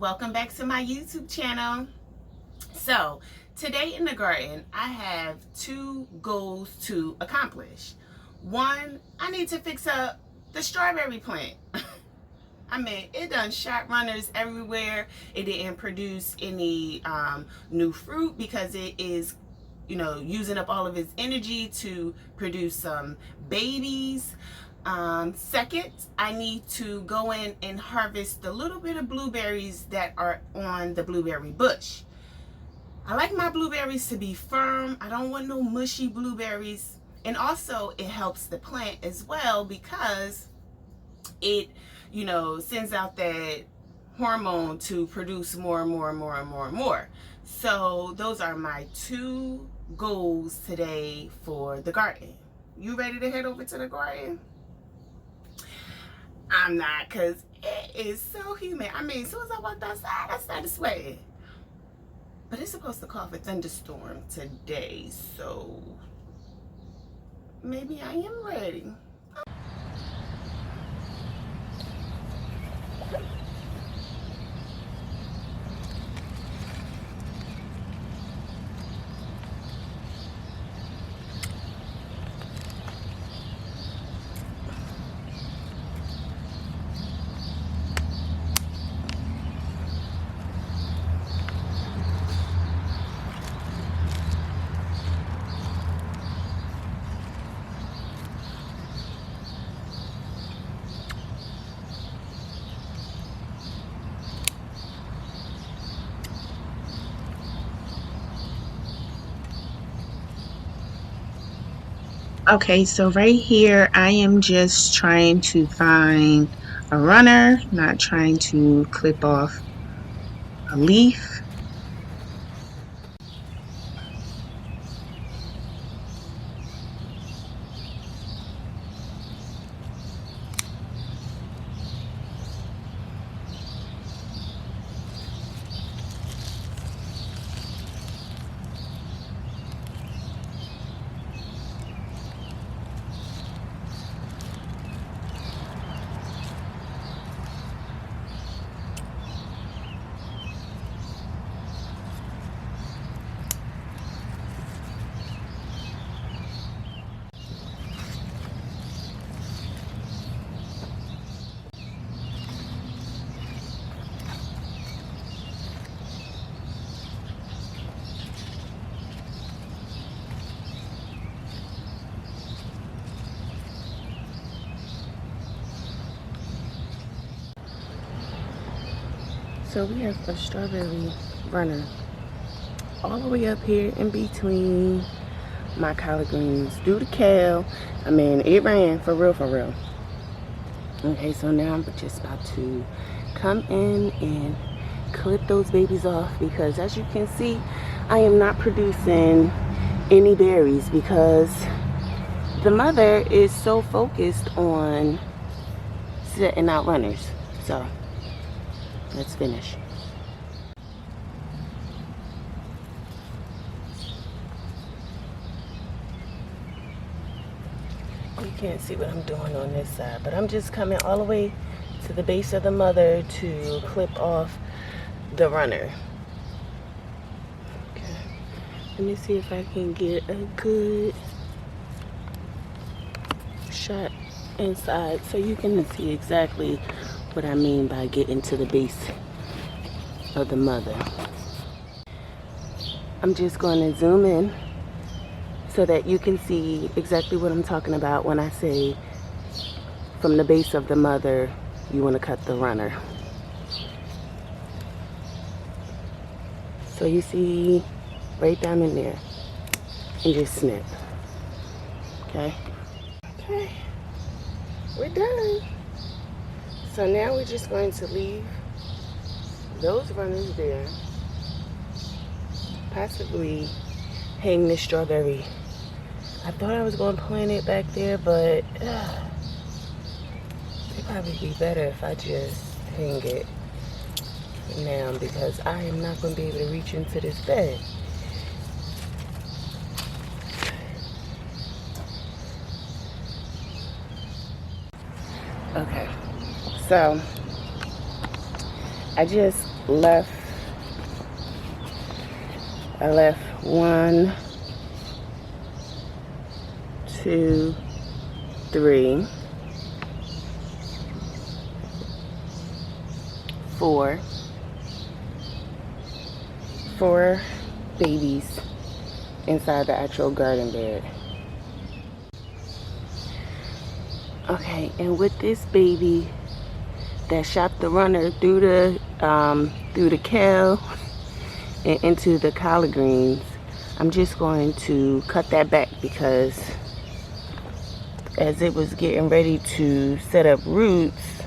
welcome back to my YouTube channel. So today in the garden I have two goals to accomplish. One, I need to fix up the strawberry plant. I mean, it done shot runners everywhere. It didn't produce any new fruit because it is, using up all of its energy to produce some babies. Second, I need to go in and harvest the little bit of blueberries that are on the blueberry bush. I like my blueberries to be firm. I don't want no mushy blueberries. And also it helps the plant as well because it, sends out that hormone to produce more and more and more and more and more. So those are my two goals today for the garden. You ready to head over to the garden? I'm not, because it is so humid. I mean, as soon as I walked outside, I started sweating. But it's supposed to call for thunderstorm today, so maybe I am ready. Okay, so right here, I am just trying to find a runner, not trying to clip off a leaf. So we have a strawberry runner all the way up here in between my collard greens. Due to kale, I mean, it ran for real, for real. Okay, so now I'm just about to come in and clip those babies off because as you can see, I am not producing any berries because the mother is so focused on setting out runners. So let's finish. You can't see what I'm doing on this side, but I'm just coming all the way to the base of the mother to clip off the runner. Okay, let me see if I can get a good shot inside so you can see exactly what I mean by getting to the base of the mother. I'm just going to zoom in so that you can see exactly what I'm talking about when I say from the base of the mother you want to cut the runner. So you see right down in there and just snip. Okay, we're done. So now we're just going to leave those runners there, possibly hang this strawberry. I thought I was going to plant it back there, but it'd probably be better if I just hang it now because I am not going to be able to reach into this bed. Okay, so I just left, I left 1, 2, 3, 4 babies inside the actual garden bed. Okay, and with this baby that shot the runner through the kale and into the collard greens, I'm just going to cut that back because as it was getting ready to set up roots,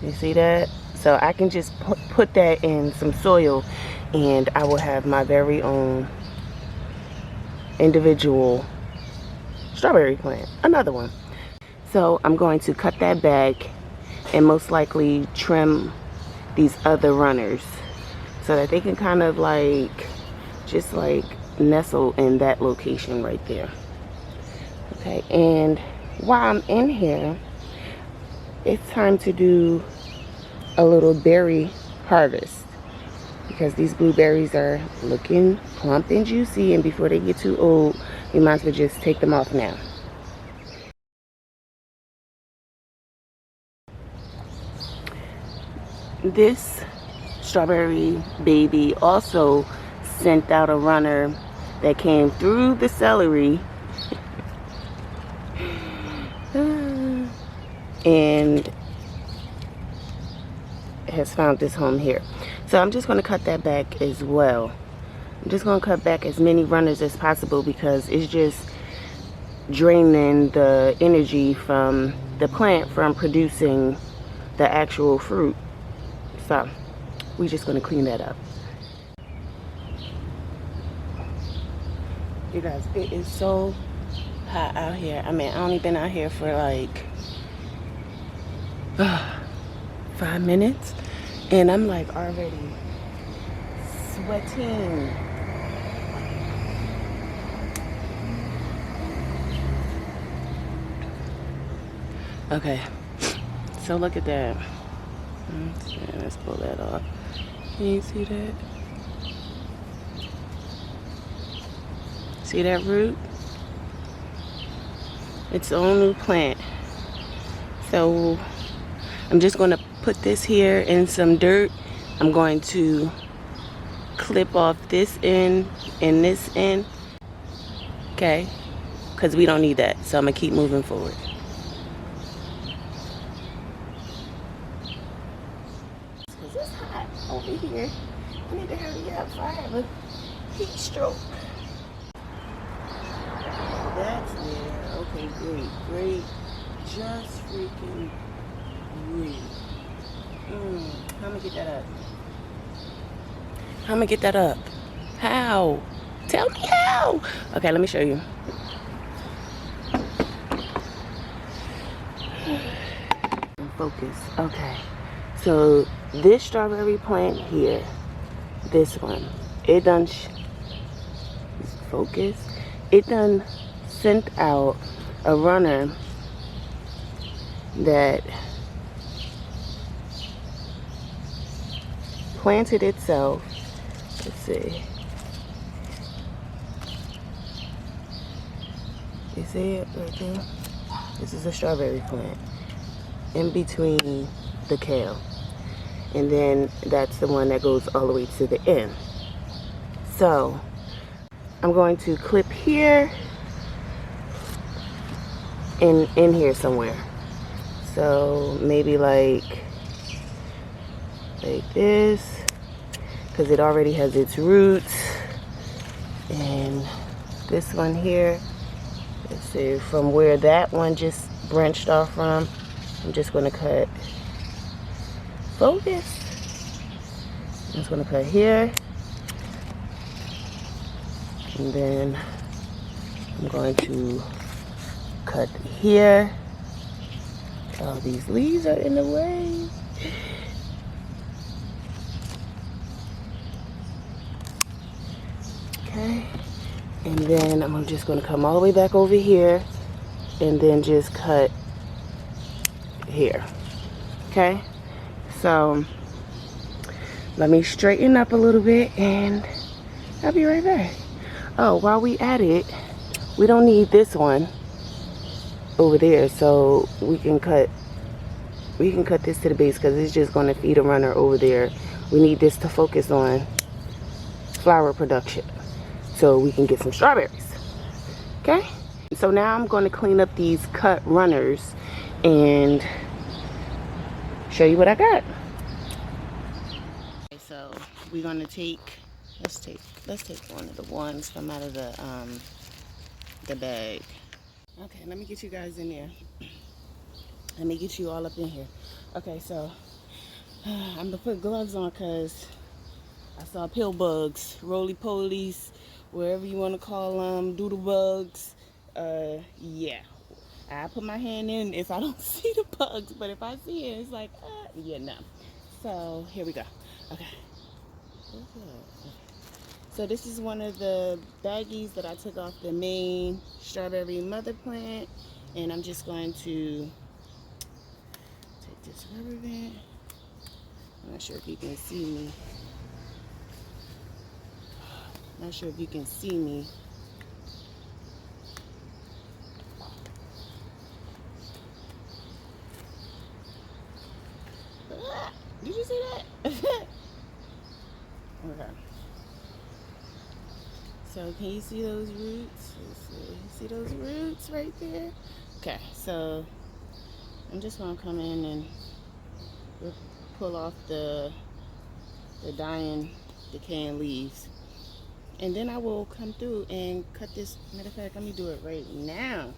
you see that? So I can just put that in some soil and I will have my very own individual strawberry plant, another one. So I'm going to cut that back and most likely trim these other runners so that they can kind of like just like nestle in that location right there. Okay, and while I'm in here, it's time to do a little berry harvest because these blueberries are looking plump and juicy, and before they get too old, you might as well just take them off now. This strawberry baby also sent out a runner that came through the celery and has found this home here. So I'm just going to cut that back as well. I'm just going to cut back as many runners as possible because it's just draining the energy from the plant from producing the actual fruit. So we're just going to clean that up. You guys, it is so hot out here. I mean, I only been out here for like 5 minutes and I'm like already sweating. Okay, so look at that. Let's pull that off. Can you see that? See that root? Its own new plant. So I'm just going to put this here in some dirt. I'm going to clip off this end and this end. Okay, because we don't need that. So I'm going to keep moving forward. Because it's hot over here. I need to hurry up so I have a heat stroke. That's there. Okay, great. Just freaking great. How am I get that up? How am I get that up? How? Tell me how. Okay, let me show you. Focus. Okay. So this strawberry plant here, this one, it done focus. It done sent out a runner that planted itself. Let's see. You see it right there? This is a strawberry plant in between the kale. And then that's the one that goes all the way to the end. So I'm going to clip here and in here somewhere. So maybe like this, because it already has its roots. And this one here, let's see, from where that one just branched off from, I'm just going to cut. Focus. I'm just going to cut here. And then I'm going to cut here. Oh, these leaves are in the way. Okay. And then I'm just going to come all the way back over here and then just cut here. Okay. So Let me straighten up a little bit and I'll be right back. Oh, while we at it, we don't need this one over there, so we can cut this to the base because it's just going to feed a runner over there. We need this to focus on flower production so we can get some strawberries. Okay, so now I'm going to clean up these cut runners and show you what I got. Okay, so we're going to take, let's take one of the ones from out of the bag. Okay, let me get you guys in there. Let me get you all up in here. Okay, so I'm gonna put gloves on because I saw pill bugs, roly-polies, wherever you want to call them, doodle bugs. Yeah, I put my hand in if I don't see the bugs, but if I see it, it's like, yeah, no. So here we go. Okay. So this is one of the baggies that I took off the main strawberry mother plant, and I'm just going to take this rubber band. I'm not sure if you can see me. Not sure if you can see me. Did you see that? Okay. So can you see those roots? Let's see. See those roots right there? Okay, so I'm just gonna come in and pull off the dying, decaying leaves. And then I will come through and cut this. Matter of fact, let me do it right now.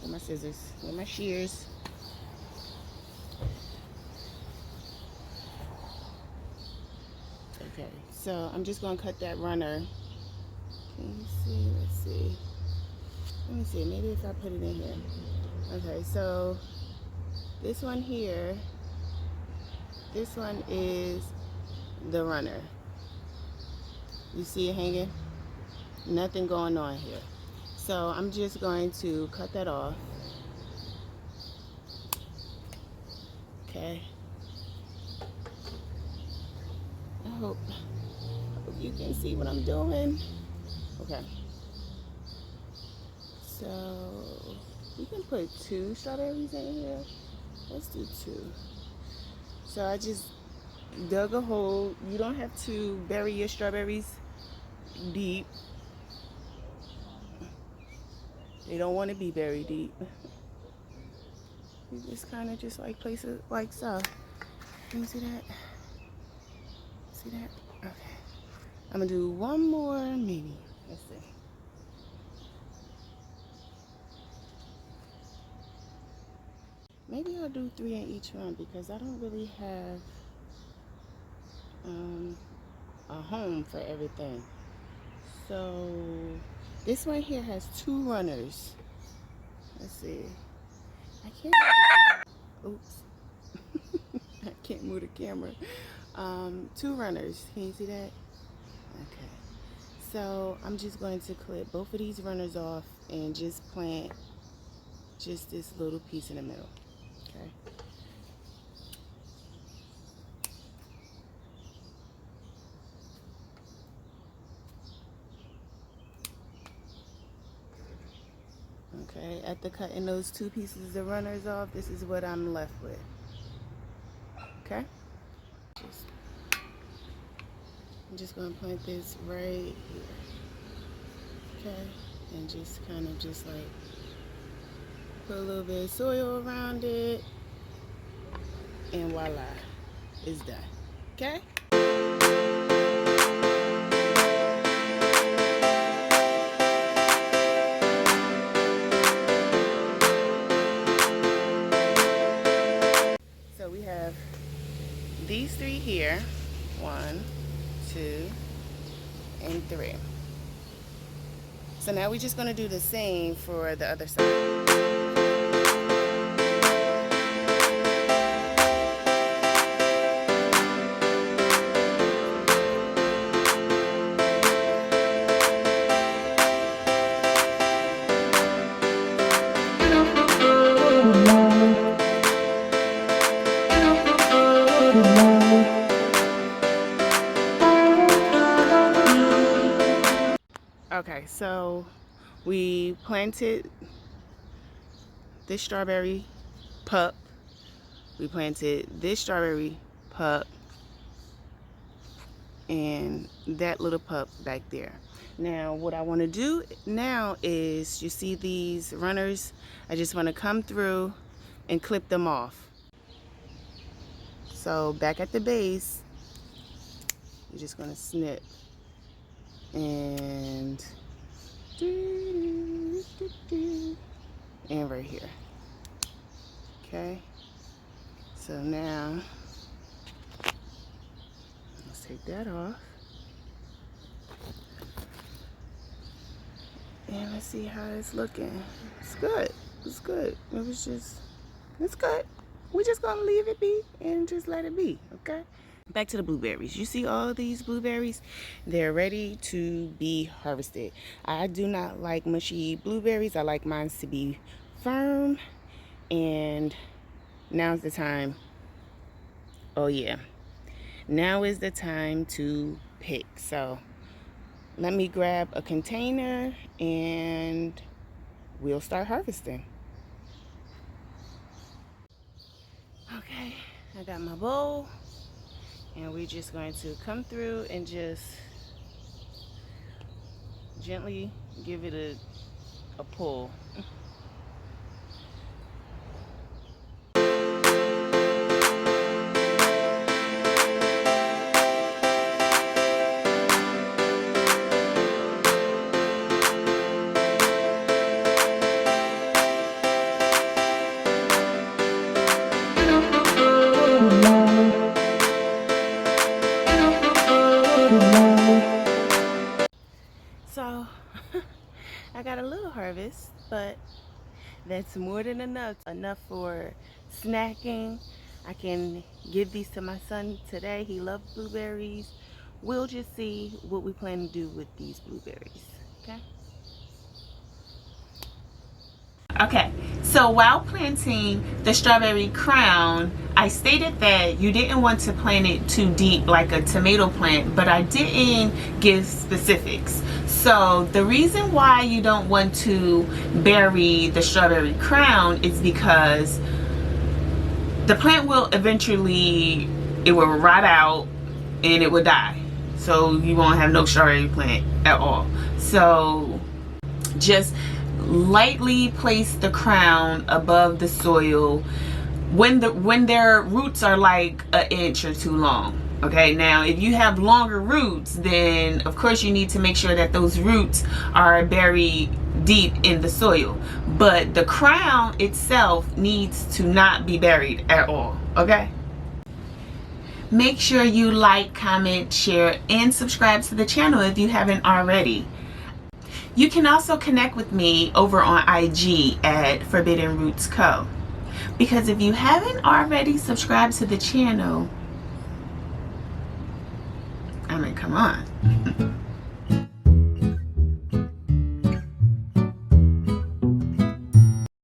With my scissors, with my shears. Okay, so I'm just gonna cut that runner. Can you see? Let's see. Let me see, maybe if I put it in here. Okay, so this one here, this one is the runner. You see it hanging? Nothing going on here. So I'm just going to cut that off. Okay. I hope you can see what I'm doing. Okay. So we can put 2 strawberries in here. Let's do 2. So I just dug a hole. You don't have to bury your strawberries deep. They don't want to be buried deep. You just kind of just like place it like so. Can you see that? See that? Okay. I'm gonna do one more maybe. Let's see. Maybe I'll do 3 in each one because I don't really have a home for everything. So this one here has 2 runners. Let's see. I can't move oops. I can't move the camera. 2 runners. Can you see that? Okay. So I'm just going to clip both of these runners off and just plant just this little piece in the middle. Okay. Okay, after cutting those 2 pieces of runners off, this is what I'm left with. Okay? I'm just going to plant this right here. Okay? And just kind of just like put a little bit of soil around it. And voila, it's done. Okay? So we have these 3 here. 1, 2, and 3. So now we're just going to do the same for the other side. Okay, so we planted this strawberry pup. We planted this strawberry pup and that little pup back there. Now what I want to do now is, you see these runners? I just want to come through and clip them off. So back at the base, you're just going to snip and right here. Okay, so now let's take that off and let's see how it's looking. It's good. It's good. It's good. We're just gonna leave it be and just let it be. Okay, back to the blueberries. You see all these blueberries? They're ready to be harvested. I do not like mushy blueberries. I like mine to be firm. And now's the time. Oh yeah, now is the time to pick. So let me grab a container and we'll start harvesting. Okay, I got my bowl and we're just going to come through and just gently give it a pull. So I got a little harvest, but that's more than enough for snacking. I can give these to my son today. He loves blueberries. We'll just see what we plan to do with these blueberries. Okay. Okay, so while planting the strawberry crown, I stated that you didn't want to plant it too deep like a tomato plant, but I didn't give specifics. So the reason why you don't want to bury the strawberry crown is because the plant will eventually, it will rot out and it will die. So you won't have no strawberry plant at all. So just lightly place the crown above the soil when their roots are like an inch or two long. Okay, now if you have longer roots, then of course you need to make sure that those roots are buried deep in the soil, but the crown itself needs to not be buried at all. Okay, make sure you like, comment, share, and subscribe to the channel if you haven't already. You can also connect with me over on IG at Forbidden Roots Co. Because if you haven't already subscribed to the channel, I mean, come on.